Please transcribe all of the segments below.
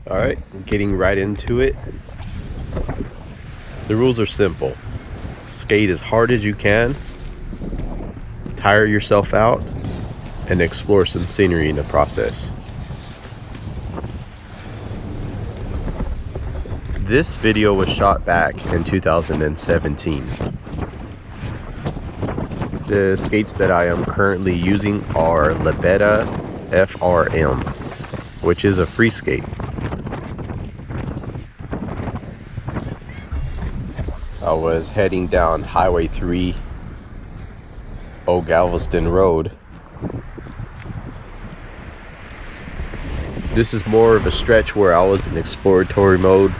Alright, getting right into it. The rules are simple. Skate as hard as you can, tire yourself out, and explore some scenery in the process. This video was shot back in 2017. The skates that I am currently using are Libetta FRM, which is a free skate. I was heading down Highway 3, Old Galveston Road. This is more of a stretch where I was in exploratory mode.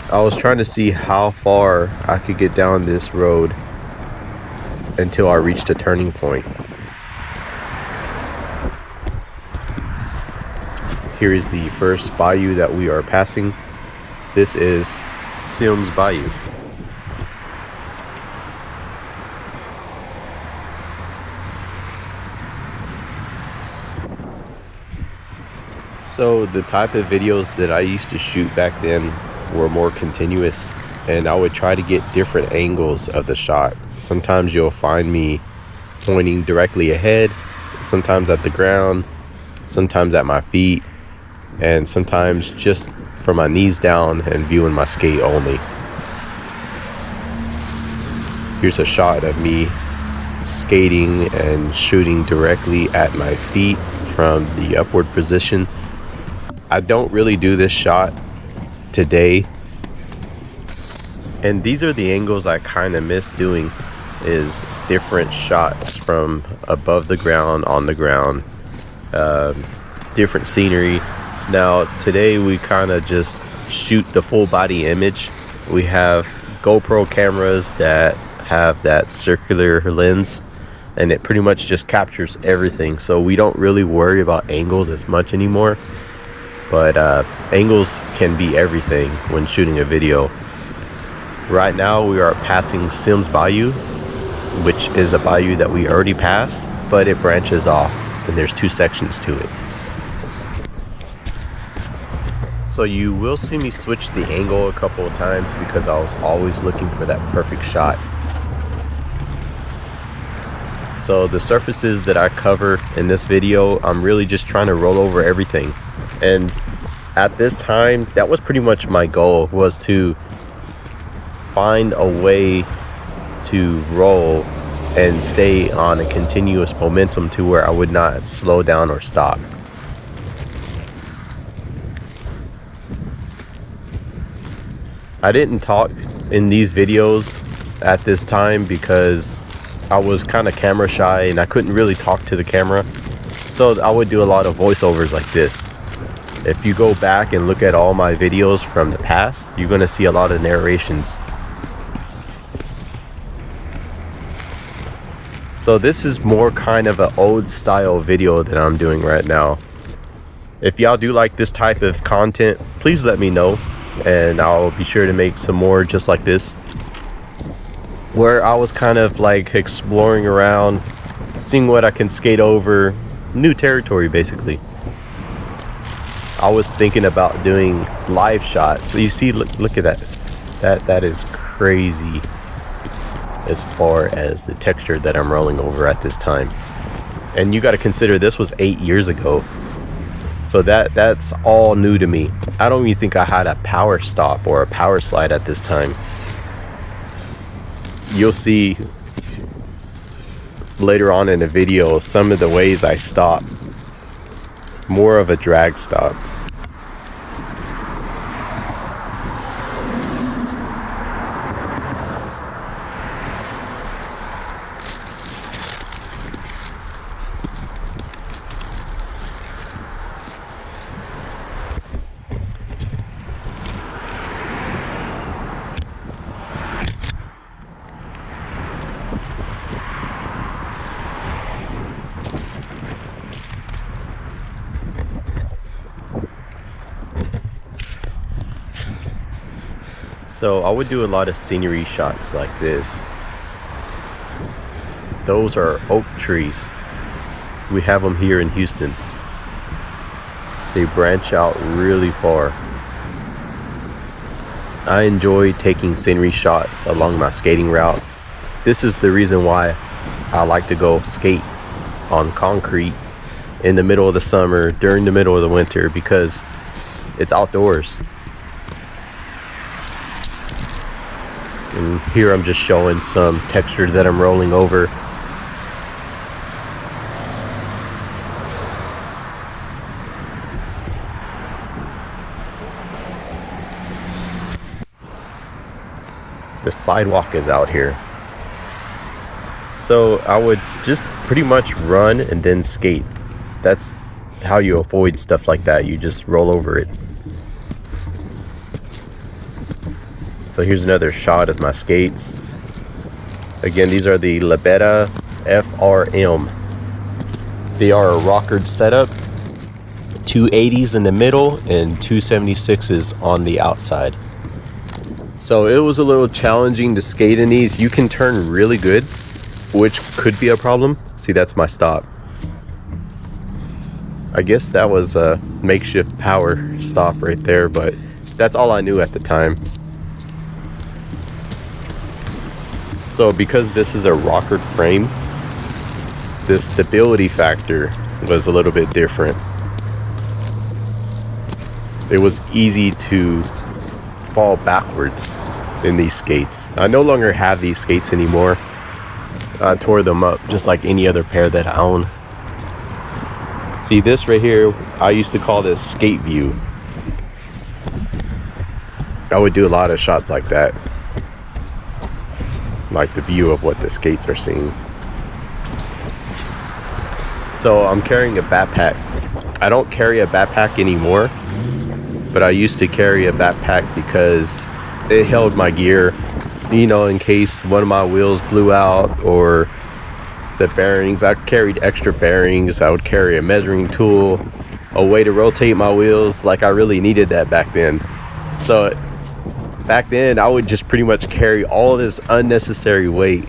I was trying to see how far I could get down this road until I reached a turning point. Here is the first bayou that we are passing. This is Sims Bayou. So the type of videos that I used to shoot back then were more continuous, and I would try to get different angles of the shot. Sometimes you'll find me pointing directly ahead, sometimes at the ground, sometimes at my feet, and sometimes just from my knees down and viewing my skate only. Here's a shot of me skating and shooting directly at my feet from the upward position. I don't really do this shot today, and these are the angles I kind of miss doing, is different shots from above the ground, on the ground, different scenery. Now today we kind of just shoot the full body image. We have GoPro cameras that have that circular lens, and it pretty much just captures everything, so we don't really worry about angles as much anymore. But angles can be everything when shooting a video. Right now we are passing Sims Bayou, which is a bayou that we already passed, but it branches off and there's two sections to it. So you will see me switch the angle a couple of times because I was always looking for that perfect shot. So the surfaces that I cover in this video, I'm really just trying to roll over everything. And at this time, that was pretty much my goal, was to find a way to roll and stay on a continuous momentum to where I would not slow down or stop. I didn't talk in these videos at this time because I was kind of camera shy and I couldn't really talk to the camera. So I would do a lot of voiceovers like this. If you go back and look at all my videos from the past, you're going to see a lot of narrations. So this is more kind of an old style video that I'm doing right now. If y'all do like this type of content, please let me know, and I'll be sure to make some more just like this, where I was kind of like exploring around, seeing what I can skate over, new territory basically. I was thinking about doing live shots. So you see, look at that. That is crazy as far as the texture that I'm rolling over at this time. And you got to consider this was 8 years ago. So that's all new to me. I don't even think I had a power stop or a power slide at this time. You'll see later on in the video some of the ways I stop. More of a drag stop. So I would do a lot of scenery shots like this. Those are oak trees. We have them here in Houston. They branch out really far. I enjoy taking scenery shots along my skating route. This is the reason why I like to go skate on concrete in the middle of the summer, during the middle of the winter, because it's outdoors. And here I'm just showing some texture that I'm rolling over. The sidewalk is out here. So I would just pretty much run and then skate. That's how you avoid stuff like that. You just roll over it. So here's another shot of my skates. Again, these are the Libetta FRM. They are a rockered setup. 280s in the middle and 276s on the outside. So it was a little challenging to skate in these. You can turn really good, which could be a problem. See, that's my stop. I guess that was a makeshift power stop right there, but that's all I knew at the time. So because this is a rockered frame, the stability factor was a little bit different. It was easy to fall backwards in these skates. I no longer have these skates anymore. I tore them up just like any other pair that I own. See, this right here, I used to call this skate view. I would do a lot of shots like that, like the view of what the skates are seeing. So I'm carrying a backpack. I don't carry a backpack anymore, but I used to carry a backpack because it held my gear, you know, in case one of my wheels blew out or the bearings. I carried extra bearings. I would carry a measuring tool, a way to rotate my wheels. Like, I really needed that back then. So back then I would just pretty much carry all this unnecessary weight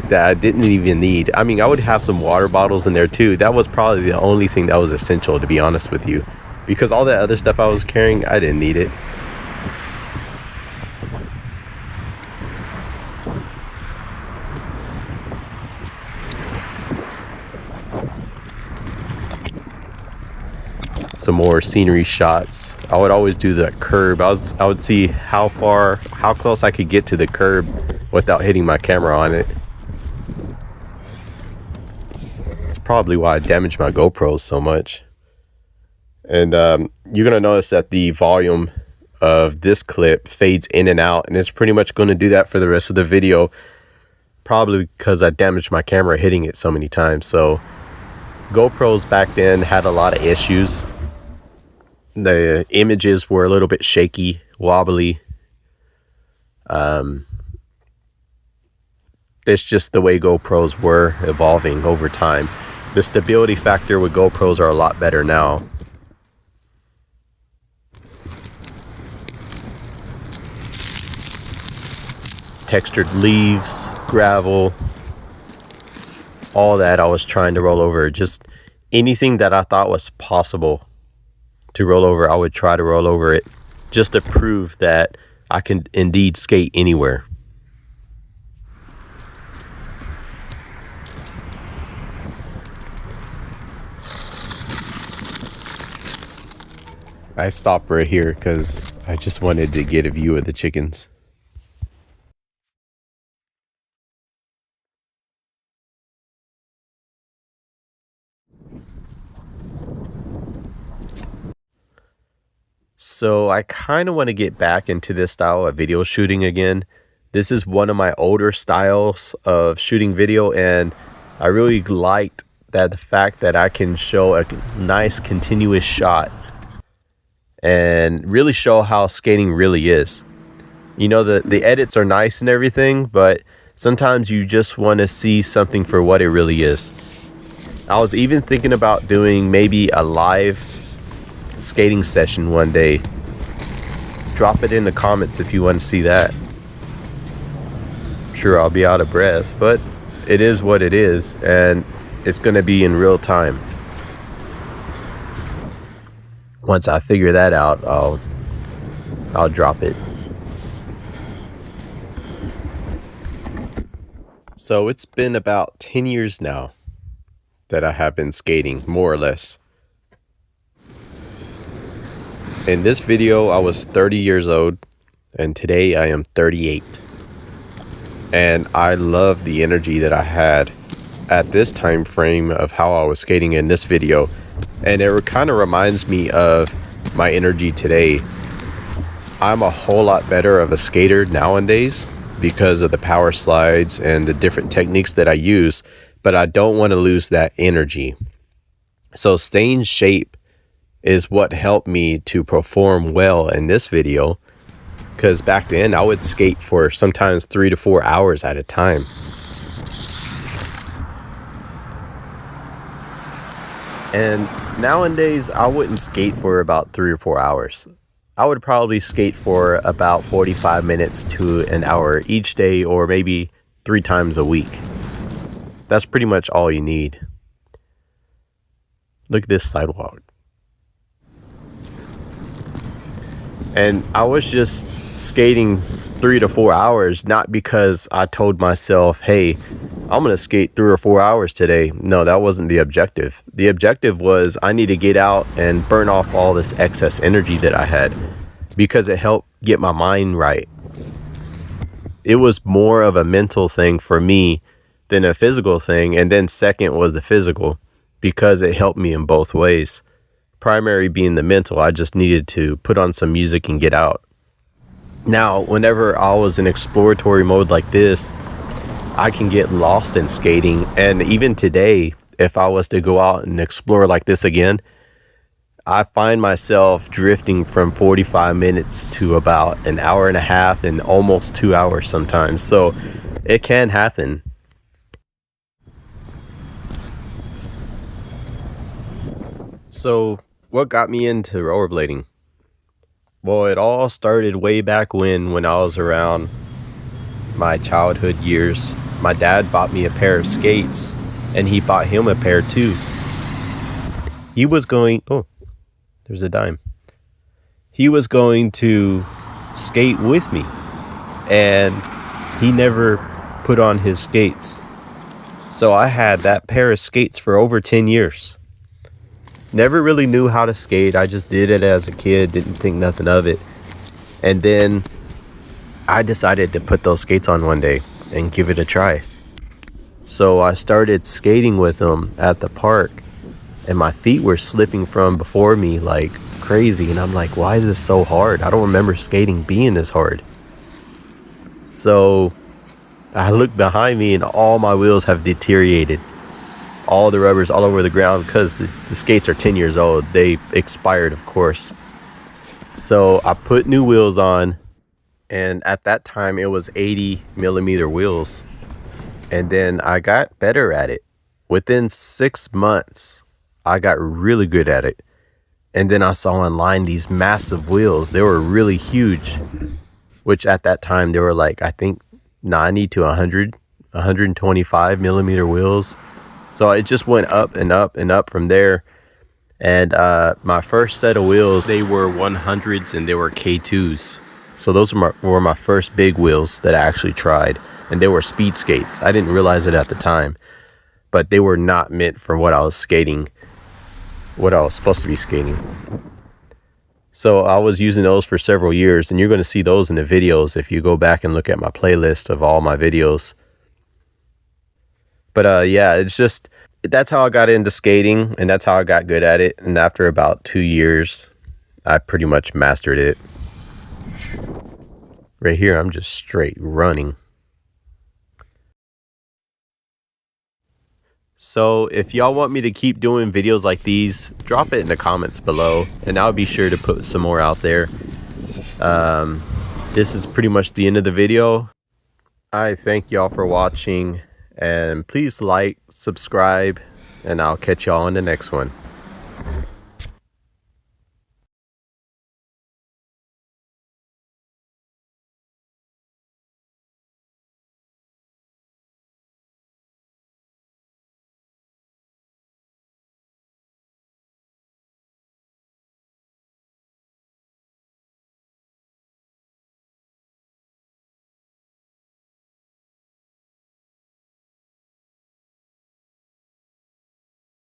that I didn't even need. I mean, I would have some water bottles in there too. That was probably the only thing that was essential, to be honest with you, because all that other stuff I was carrying, I didn't need it. Some more scenery shots. I would always do the curb. I would see how close I could get to the curb without hitting my camera on it. It's probably why I damaged my GoPros so much. And you're gonna notice that the volume of this clip fades in and out, and it's pretty much going to do that for the rest of the video, probably because I damaged my camera hitting it so many times. So GoPros back then had a lot of issues. The images were a little bit shaky, wobbly. It's just the way GoPros were evolving over time. The stability factor with GoPros are a lot better now. Textured leaves, gravel, all that I was trying to roll over. Just anything that I thought was possible to roll over, I would try to roll over it, just to prove that I can indeed skate anywhere. I stopped right here because I just wanted to get a view of the chickens. So I kind of want to get back into this style of video shooting again. This is one of my older styles of shooting video, and I really liked that the fact that I can show a nice continuous shot and really show how skating really is. You know, the edits are nice and everything, but sometimes you just want to see something for what it really is. I was even thinking about doing maybe a live skating session one day. Drop it in the comments if you want to see that. I'm sure I'll be out of breath, but it is what it is, and it's going to be in real time. once I figure that out, I'll drop it. So it's been about 10 years now that I have been skating, more or less. In this video, I was 30 years old, and today I am 38. And I love the energy that I had at this time frame of how I was skating in this video. And it kind of reminds me of my energy today. I'm a whole lot better of a skater nowadays because of the power slides and the different techniques that I use, but I don't want to lose that energy. So staying in shape is what helped me to perform well in this video, because back then I would skate for sometimes 3 to 4 hours at a time. And nowadays I wouldn't skate for about 3 or 4 hours. I would probably skate for about 45 minutes to an hour each day, or maybe 3 times a week. That's pretty much all you need. Look at this sidewalk. And I was just skating 3 to 4 hours, not because I told myself, hey, I'm going to skate 3 or 4 hours today. No, that wasn't the objective. The objective was I need to get out and burn off all this excess energy that I had, because it helped get my mind right. It was more of a mental thing for me than a physical thing. And then second was the physical, because it helped me in both ways. Primary being the mental, I just needed to put on some music and get out. Now, whenever I was in exploratory mode like this, I can get lost in skating. And even today, if I was to go out and explore like this again, I find myself drifting from 45 minutes to about an hour and a half and almost 2 hours sometimes. So it can happen. So what got me into rollerblading? Well, it all started way back when I was around my childhood years. My dad bought me a pair of skates, and he bought him a pair too. He was going, oh, there's a dime. He was going to skate with me, and he never put on his skates. So I had that pair of skates for over 10 years. Never really knew how to skate. I just did it as a kid, didn't think nothing of it. And then I decided to put those skates on one day and give it a try. So I started skating with them at the park, and my feet were slipping from before me like crazy. And I'm like, why is this so hard? I don't remember skating being this hard. So I look behind me and all my wheels have deteriorated. All the rubber's all over the ground because the skates are 10 years old. They expired, of course. So I put new wheels on, and at that time it was 80 millimeter wheels. And then I got better at it. Within 6 months, I got really good at it. And then I saw online these massive wheels. They were really huge, which at that time they were like, I think 90 to 100, 125 millimeter wheels. So it just went up and up and up from there. And my first set of wheels, they were 100s and they were K2s. So those were my first big wheels that I actually tried. And they were speed skates. I didn't realize it at the time, but they were not meant for what I was skating, what I was supposed to be skating. So I was using those for several years, and you're going to see those in the videos if you go back and look at my playlist of all my videos. But yeah, it's just, that's how I got into skating, and that's how I got good at it. And after about 2 years, I pretty much mastered it. Right here, I'm just straight running. So if y'all want me to keep doing videos like these, drop it in the comments below, and I'll be sure to put some more out there. This is pretty much the end of the video. I thank y'all for watching, and please like, subscribe, and I'll catch y'all on the next one.